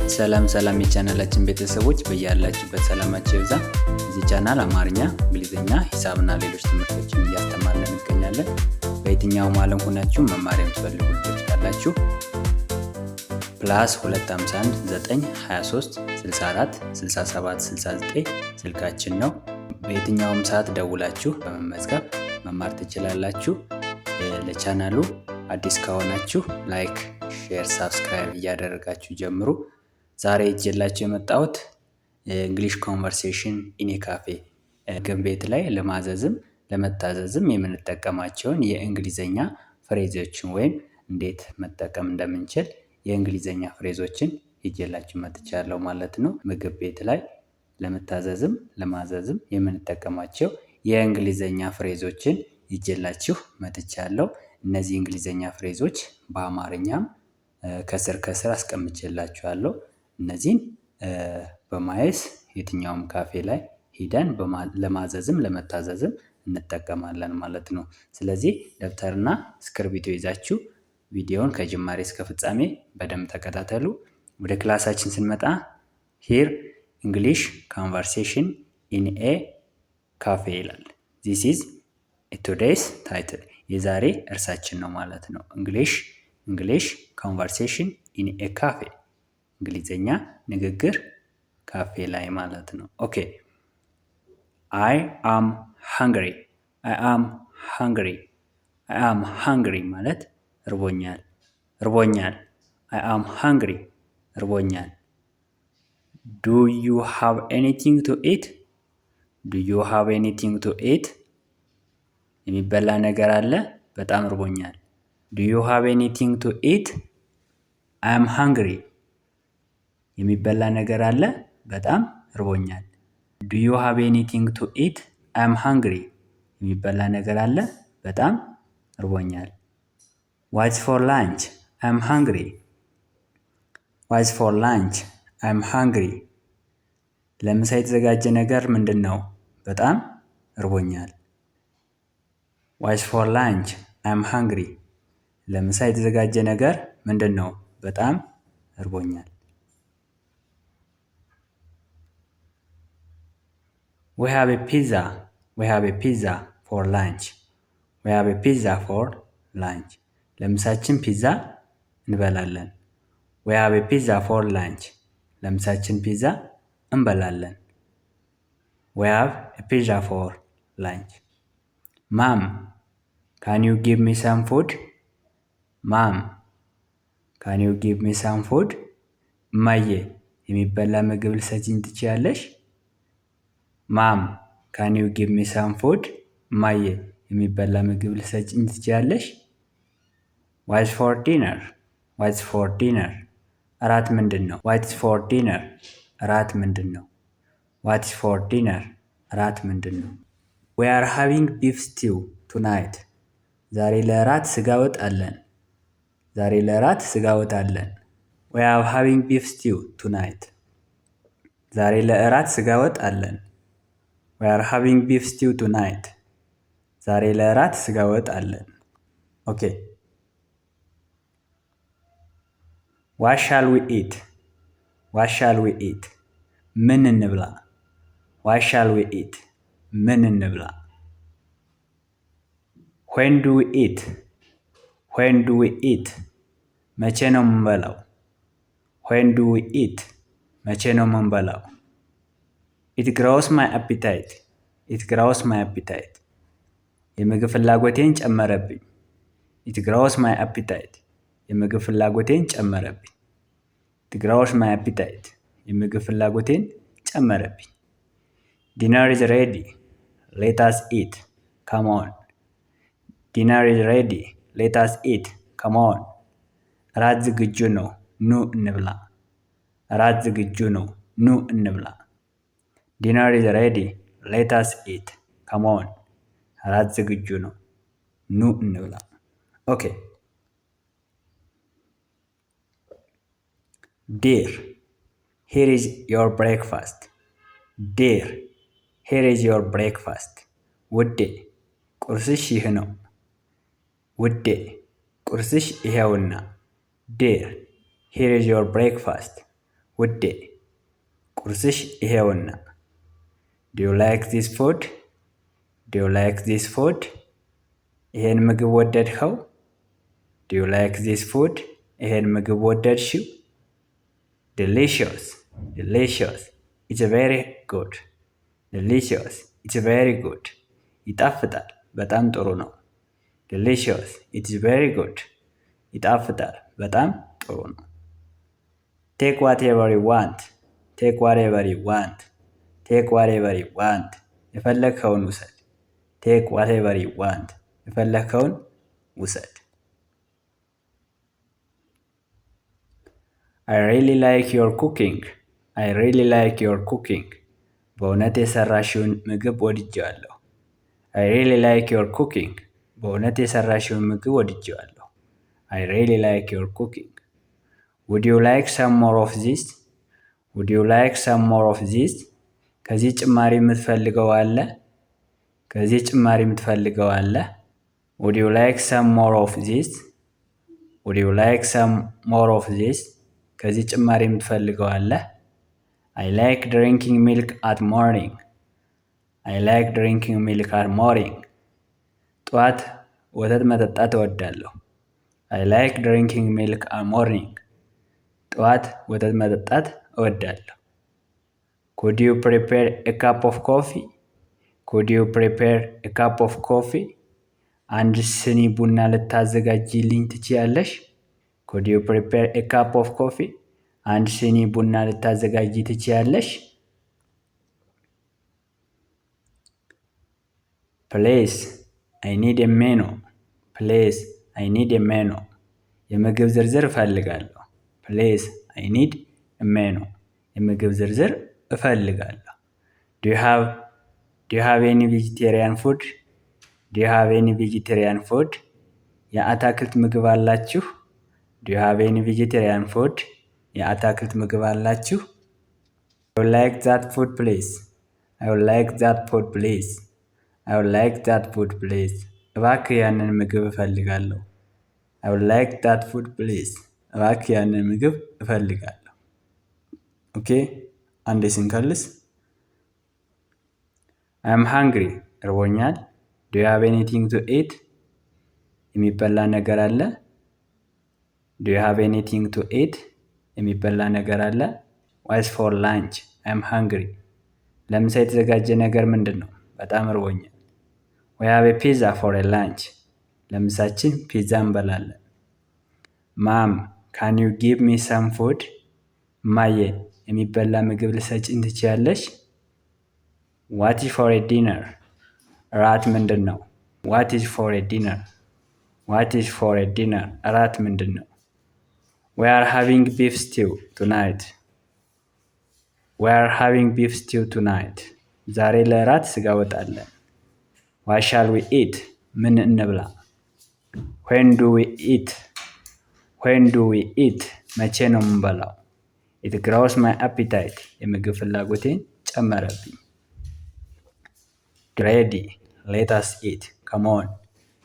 ሰላም የቻናላችን ቤተሰቦች በያላችሁበት ሰላማችሁ ይብዛ። እዚህ ቻናል አማርኛ፣ እንግሊዝኛ፣ ሂሳብና ሌሎች ትምህርቶችን እያስተማርን እንገኛለን። በየትኛውም ዓለም ሆናችሁ መማር የምትፈልጉ ልጆች ካላችሁ +251 923 64 67 69 ስልካችን ነው። በየትኛውም ሰዓት ደውላችሁ በመመዝገብ መማር ትችላላችሁ። ለቻናሉ አዲስ ከሆናችሁ ላይክ፣ ሼር፣ ሰብስክራይብ እያደረጋችሁ ጀምሩ። ዛሬ ይዤላችሁ የመጣሁት እንግሊሽ ኮንቨርሴሽን ኢን ኤ ካፌ ምግብ ቤት ላይ ለማዘዝም ለመታዘዝም የምንጠቀማቸውን የእንግሊዘኛ ፍሬዞችን ወይም እንዴት መጠቀም እንደምንችል የእንግሊዘኛ ፍሬዞችን ይዤላችሁ መጥቻለሁ ማለት ነው። ምግብ ቤት ላይ ለመታዘዝም ለማዘዝም የምንጠቀማቸው የእንግሊዘኛ ፍሬዞችን ይዤላችሁ መጥቻለሁ። እነዚህ እንግሊዘኛ ፍሬዞች በአማርኛም ከስር አስቀምጬላችኋለሁ። እነዚህን በማየት የትኛውም ካፌ ላይ ሄደን ለማዘዝም ለመታዘዝም እንጠቀማለን ማለት ነው። ስለዚህ ደብተርና እስክርቢቶ ይዛችሁ ቪዲዮውን ከጅማሬ እስከ ፍጻሜ በደንብ ተከታተሉ። ወደ ክላሳችን ስንመጣ ሂር እንግሊሽ ኮንቨርሴሽን ኢን ኤ ካፌ ይላል። ዚስ ኢዝ ቱዴይስ ታይትል የዛሬ እርሳችን ነው ማለት ነው። እንግሊሽ ኮንቨርሴሽን ኢን ኤ ካፌ እንግሊዘኛ ንግግር ካፌ ላይ ማለት ነው። ኦኬ አይ አም ሃንግሪ ማለት እርቦኛል። አይ አም ሃንግሪ እርቦኛል። ዱ ዩ ሃቭ ኤኒቲንግ ቱ ኢት የሚበላ ነገር አለ? በጣም እርቦኛል። ዱ ዩ ሃቭ ኤኒቲንግ ቱ ኢት? አይ አም ሃንግሪ የሚበላ ነገር አለ? በጣም እርቦኛል። ዱ ዩ ሃቭ ኤኒቲንግ ቱ ኢት? አይ አም ሃንግሪ የሚበላ ነገር አለ? በጣም እርቦኛል። ዋትስ ፎር ላንች? አይ አም ሃንግሪ። አይ አም ሃንግሪ ለምሳ የተዘጋጀ ነገር ምንድን ነው? በጣም እርቦኛል። ዋትስ ፎር ላንች? አይ አም ሃንግሪ ለምሳ የተዘጋጀ ነገር ምንድን ነው? በጣም እርቦኛል። We have a pizza for lunch. ለምሳችን ፒዛ እንበላለን። We have a pizza for lunch. ለምሳችን ፒዛ እንበላለን። We have a pizza for lunch. Mom, can you give me some food? እማዬ የሚበላ ምግብ ልትሰጪኝ ትችያለሽ? ማም ካን ዩ ጊቭ ሚ ሳም ፉድ? እማዬ የሚበላ ምግብ ልትሰጪኝ ትችያለሽ? ዋትስ ፎር ዲነር? እራት ምንድን ነው? ዋትስ ፎር ዲነር? እራት ምንድን ነው? ዊ አር ሃቪንግ ቢፍ ስቲው ቱናይት. ዛሬ ለእራት ስጋ ወጥ አለን። We are having beef stew tonight. ዛሬ ለእራት ስጋ ወጥ አለን። We are having beef stew tonight. ዛሬ ለእራት ስጋ ወጥ አለን። ኦኬ What shall we eat? ምን እንብላ? When do we eat? መቼ ነው የምንበላው? When do we eat? መቼ ነው የምንበላው? It grows my appetite. የምግብ ፍላጎቴን ጨመረብኝ። It grows my appetite. የምግብ ፍላጎቴን ጨመረብኝ። Dinner is ready. Let us eat. Come on. እራት ዝግጁ ነው። ኑ እንብላ። Dinner is ready. Let us eat. Come on. እራት ዝግጁ ነው። ኑ እንብላ። ኦኬ Dear, here is your breakfast. ውዴ ቁርስሽ ይህ ነው። ቁርስሽ ይሄውና። Dear, here is your breakfast. ውዴ ቁርስሽ ይሄውና። ዱ ዩ ላይክ ዚስ ፉድ? ዱ ዩ ላይክ ዚስ ፉድ? ይሄን ምግብ ወደድኸው? ዱ ዩ ላይክ ዚስ ፉድ? ይሄን ምግብ ወደድሽው? ዴሊሽየስ ዴሊሽየስ ኢትስ ቬሪ ጉድ። ዴሊሽየስ ኢትስ ቬሪ ጉድ። ይጣፍጣል፣ በጣም ጥሩ ነው። ዴሊሽየስ ኢትስ ቬሪ ጉድ። ይጣፍጣል፣ በጣም ጥሩ ነው። ቴክ ዋትኤቨር ዩ ዋንት። ቴክ ዋትኤቨር ዩ ዋንት። ቴክ ዋትኤቨር ዩ ዋንት። የፈለግኸውን ውሰድ። ቴክ ዋትኤቨር ዩ ዋንት። የፈለግኸውን ውሰድ። አይ ሪሊ ላይክ ዮር ኩኪንግ። አይ ሪሊ ላይክ ዮር ኩኪንግ። በእውነት የሰራሽውን ምግብ ወድጄዋለሁ። አይ ሪሊ ላይክ ዮር ኩኪንግ። በእውነት የሰራሽውን ምግብ ወድጄዋለሁ። አይ ሪሊ ላይክ ዮር ኩኪንግ። ውድ ዩ ላይክ ሰም ሞር ኦፍ ዚስ? ውድ ዩ ላይክ ሰም ሞር ኦፍ ዚስ? ከዚህ ጭማሪ የምትፈልገው አለ? ከዚህ ጭማሪ የምትፈልገው አለ? ውድ ዩ ላይክ ሰም ሞር ኦፍ ዚስ? ውድ ዩ ላይክ ሰም ሞር ኦፍ ዚስ? ከዚህ ጭማሪ የምትፈልገው አለ? አይ ላይክ ድሪንኪንግ ሚልክ አት ሞርኒንግ። አይ ላይክ ድሪንኪንግ ሚልክ አት ሞርኒንግ። ጠዋት ወተት መጠጣት እወዳለሁ። አይ ላይክ ድሪንኪንግ ሚልክ አት ሞርኒንግ። ጠዋት ወተት መጠጣት እወዳለሁ። ኩድ ዩ ፕሪፔር ኤ ካፕ ኦፍ ኮፊ? ኩድ ዩ ፕሪፔር ኤ ካፕ ኦፍ ኮፊ? አንድ ስኒ ቡና ልታዘጋጅልኝ ትችያለሽ? ኩድ ዩ ፕሪፔር ኤ ካፕ ኦፍ ኮፊ? አንድ ስኒ ቡና ልታዘጋጅ ትችያለሽ? ፕሌስ አይ ኒድ ኤ ሜኑ። ፕሌስ አይ ኒድ ኤ ሜኑ። የምግብ ዝርዝር እፈልጋለሁ። ፕሌስ አይ ኒድ ኤ ሜኑ። የምግብ ዝርዝር እፈልጋለሁ። ዱ ዩ ሃቭ ኤኒ ቬጂቴሪያን ፉድ? ዱ ዩ ሃቭ ኤኒ ቬጂቴሪያን ፉድ? የአታክልት ምግብ አላችሁ? ዱ ዩ ሃቭ ኤኒ ቬጂቴሪያን ፉድ? የአታክልት ምግብ አላችሁ? አይ ውድ ላይክ ዛት ፉድ ፕሊዝ። አይ ውድ ላይክ ዛት ፉድ ፕሊዝ። አይ ውድ ላይክ ዛት ፉድ ፕሊዝ። እባክህ ያንን ምግብ እፈልጋለሁ። አይ ውድ ላይክ ዛት ፉድ ፕሊዝ። እባክህ ያንን ምግብ እፈልጋለሁ። ኦኬ፣ አንዴ ስንከልስ አይ አም ሃንግሪ፣ እርቦኛል። ዱ ዩ ሃቭ ኤኒቲንግ ቱ ኢት? የሚበላ ነገር አለ? ዱ ዩ ሃቭ ኤኒቲንግ ቱ ኢት? የሚበላ ነገር አለ? ዋትስ ፎር ላንች? አይ አም ሃንግሪ። ለምሳ የተዘጋጀ ነገር ምንድን ነው? በጣም እርቦኛል። ዊ ሃቭ ኤ ፒዛ ፎር ኤ ላንች። ለምሳችን ፒዛ እንበላለን። ማም ካን ዩ ጊቭ ሚ ሰም ፉድ? እማዬ የሚበላ ምግብ ልሰጪኝ ትችያለሽ? ዋት ኢዝ ፎር ኤ ዲነር? እራት ምንድን ነው? ዋት ኢዝ ፎር ኤ ዲነር? ዋት ኢዝ ፎር ኤ ዲነር? እራት ምንድን ነው? ዊ አር ሃቪንግ ቢፍ ስቲው ቱናይት። ዊ አር ሃቪንግ ቢፍ ስቲው ቱናይት። ዛሬ ለእራት ስጋ ወጥ አለን። ዋት ሻል ዊ ኢት? ምን እንብላ? ዌን ዱ ዊ ኢት? ዌን ዱ ዊ ኢት? መቼ ነው የምንበላው? ኢት ግሮውስ ማይ አፒታይት። የምግብ ፍላጎቴን ጨመረብኝ። ሬዲ ሌት አስ ኢት ከሞን።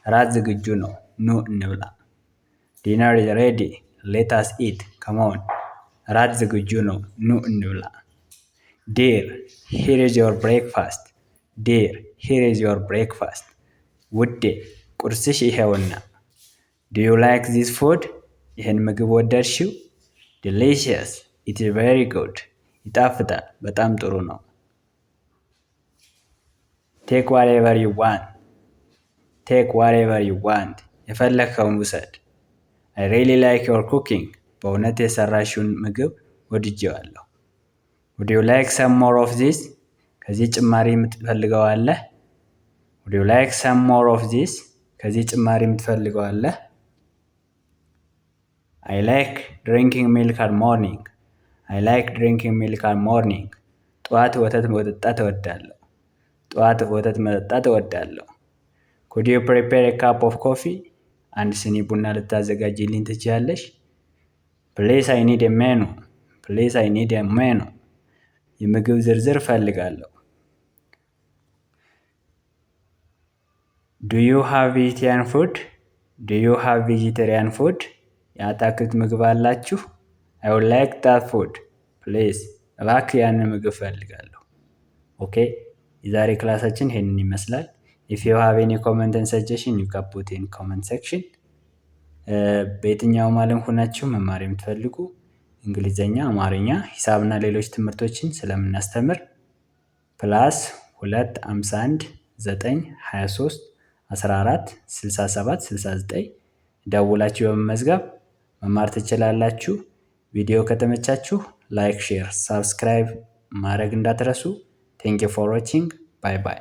እራት ዝግጁ ነው፣ ኑ እንብላ። ዲነር ኢዝ ሬዲ ሌት አስ ኢት ከሞን። እራት ዝግጁ ነው፣ ኑ እንብላ። ዴር ሂር ኢዝ ዮር ብሬክፋስት። ዴር ሂር ኢዝ ዮር ብሬክፋስት። ውዴ ቁርስሽ ይሄውና። ዱ ዩ ላይክ ዚስ ፉድ? ይህን ምግብ ወደድሽው? ዴሊሽየስ ኢት ኢዝ ቬሪ ጉድ። ይጣፍጣል፣ በጣም ጥሩ ነው። ቴክ ዋትኤቨር ዩ ዋንት። ቴክ ዋትኤቨር ዩ ዋንት። የፈለግኸውን ውሰድ። አይ ሪሊ ላይክ ዮር ኩኪንግ። በእውነት የሰራሽውን ምግብ ወድጄዋለሁ። ውድ ዩ ላይክ ሰም ሞር ኦፍ ዚስ? ከዚህ ጭማሪ የምትፈልገው አለ? ውድ ዩ ላይክ ሰም ሞር ኦፍ ዚስ? ከዚህ ጭማሪ የምትፈልገው አለ? አይ ላይክ ድሪንኪንግ ሚልክ አት ሞርኒንግ። አይ ላይክ ድሪንኪንግ ሚልክ አት ሞርኒንግ። ጠዋት ወተት መጠጣት እወዳለሁ። ጠዋት ወተት መጠጣት እወዳለሁ። ኩድ ዩ ፕሪፔር ኤ ካፕ ኦፍ ኮፊ? አንድ ስኒ ቡና ልታዘጋጅልኝ ትችያለሽ? ፕሌስ አይ ኒድ ኤ ሜኑ። ፕሌስ አይ ኒድ ኤ ሜኑ። የምግብ ዝርዝር እፈልጋለሁ። ዱ ዩ ሃቭ ቬጂቴሪያን ፉድ? ዱ ዩ ሃቭ ቬጂቴሪያን ፉድ? የአታክልት ምግብ አላችሁ? አይ ውድ ላይክ ዛት ፉድ። ፕሊዝ እባክህ ያንን ምግብ እፈልጋለሁ። ኦኬ የዛሬ ክላሳችን ይሄንን ይመስላል። ኢፍ ዩ ሃቭ ኤኒ ኮመንት ኤንድ ሰጀሽን ዩ ካን ፑት ኢን ኮመንት ሴክሽን። በየትኛውም ዓለም ሆናችሁ መማር የምትፈልጉ እንግሊዘኛ፣ አማርኛ፣ ሂሳብና ሌሎች ትምህርቶችን ስለምናስተምር +251 923 14 67 69 ደውላችሁ በመመዝገብ መማር ትችላላችሁ። ቪዲዮ ከተመቻችሁ ላይክ፣ ሼር፣ ሳብስክራይብ ማድረግ እንዳትረሱ። ቴንክ ዩ ፎር ዋቺንግ። ባይ ባይ።